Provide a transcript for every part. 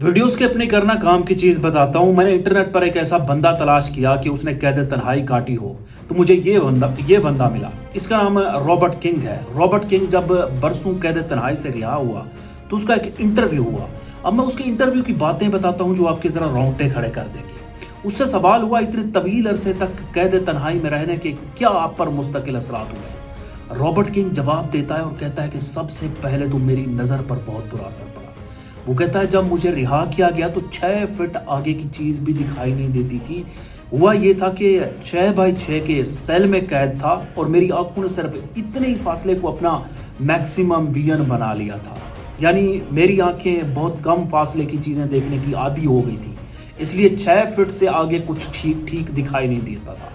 Videos کے اپنے کرنا کام کی چیز بتاتا ہوں. میں نے انٹرنیٹ پر ایک ایسا بندہ تلاش کیا کہ اس نے قید تنہائی کاٹی ہو, تو مجھے یہ بندہ ملا. اس کا نام رابرٹ کنگ ہے. رابرٹ کنگ جب برسوں قید تنہائی سے رہا ہوا تو اس کا ایک انٹرویو ہوا. اب میں اس کے انٹرویو کی باتیں بتاتا ہوں جو آپ کے ذرا رونگٹے کھڑے کر دیں گے. اس سے سوال ہوا اتنے طویل عرصے تک قید تنہائی میں رہنے کے کیا آپ پر مستقل اثرات ہوئے. رابرٹ کنگ جواب دیتا ہے اور کہتا ہے کہ سب سے پہلے تو میری نظر پر بہت برا اثر پڑا. وہ کہتا ہے جب مجھے رہا کیا گیا تو 6 فٹ آگے کی چیز بھی دکھائی نہیں دیتی تھی. ہوا یہ تھا کہ 6x6 کے سیل میں قید تھا اور میری آنکھوں نے صرف اتنے ہی فاصلے کو اپنا میکسیمم ویژن بنا لیا تھا. یعنی میری آنکھیں بہت کم فاصلے کی چیزیں دیکھنے کی عادی ہو گئی تھی, اس لیے 6 فٹ سے آگے کچھ ٹھیک دکھائی نہیں دیتا تھا.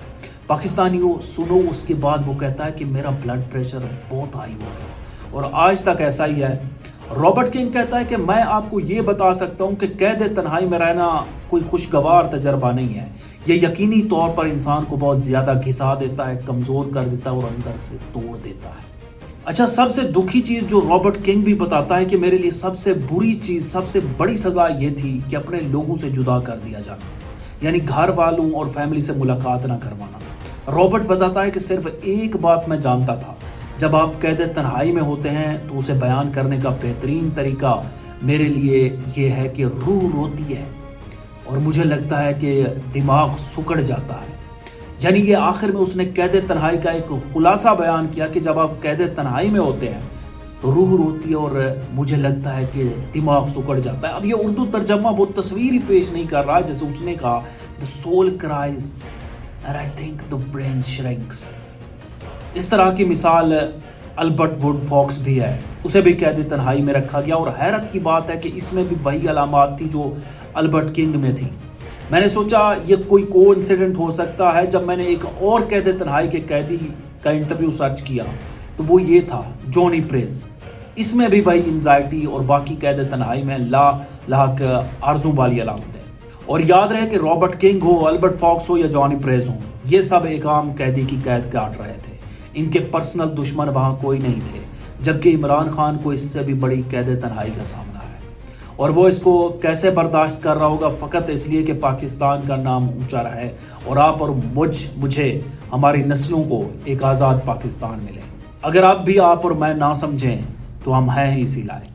پاکستانیوں سنو, اس کے بعد وہ کہتا ہے کہ میرا بلڈ پریشر بہت ہائی ہو گیا اور آج تک ایسا ہی ہے. رابرٹ کنگ کہتا ہے کہ میں آپ کو یہ بتا سکتا ہوں کہ قید تنہائی میں رہنا کوئی خوشگوار تجربہ نہیں ہے. یہ یقینی طور پر انسان کو بہت زیادہ گھسا دیتا ہے, کمزور کر دیتا ہے اور اندر سے توڑ دیتا ہے. اچھا, سب سے دکھی چیز جو رابرٹ کنگ بھی بتاتا ہے کہ میرے لیے سب سے بری چیز, سب سے بڑی سزا یہ تھی کہ اپنے لوگوں سے جدا کر دیا جانا, یعنی گھر والوں اور فیملی سے ملاقات نہ کروانا. رابرٹ بتاتا ہے کہ صرف ایک بات میں جانتا تھا, جب آپ قید تنہائی میں ہوتے ہیں تو اسے بیان کرنے کا بہترین طریقہ میرے لیے یہ ہے کہ روح روتی ہے اور مجھے لگتا ہے کہ دماغ سکڑ جاتا ہے. یعنی یہ آخر میں اس نے قید تنہائی کا ایک خلاصہ بیان کیا کہ جب آپ قید تنہائی میں ہوتے ہیں تو روح روتی ہے اور مجھے لگتا ہے کہ دماغ سکڑ جاتا ہے. اب یہ اردو ترجمہ وہ تصویر ہی پیش نہیں کر رہا جیسے اس نے کہا the soul cries and I think the brain shrinks. اس طرح کی مثال البرٹ ووڈ فاکس بھی ہے, اسے بھی قید تنہائی میں رکھا گیا اور حیرت کی بات ہے کہ اس میں بھی وہی علامات تھی جو البرٹ کنگ میں تھی. میں نے سوچا یہ کوئی کو انسیڈنٹ ہو سکتا ہے. جب میں نے ایک اور قید تنہائی کے قیدی کا انٹرویو سرچ کیا تو وہ یہ تھا جونی پریز. اس میں بھی وہی انزائٹی اور باقی قید تنہائی میں لاحق آرزوں والی علامتیں. اور یاد رہے کہ رابرٹ کنگ ہو, البرٹ فاکس ہو یا جونی پریز ہو, یہ سب ایک عام قیدی کی قید کاٹ رہے تھے. ان کے پرسنل دشمن وہاں کوئی نہیں تھے, جبکہ عمران خان کو اس سے بھی بڑی قید تنہائی کا سامنا ہے اور وہ اس کو کیسے برداشت کر رہا ہوگا فقط اس لیے کہ پاکستان کا نام اونچا رہے اور آپ اور مجھے ہماری نسلوں کو ایک آزاد پاکستان ملے. اگر آپ بھی آپ اور میں نہ سمجھیں تو ہم ہیں ہی اسی لائق.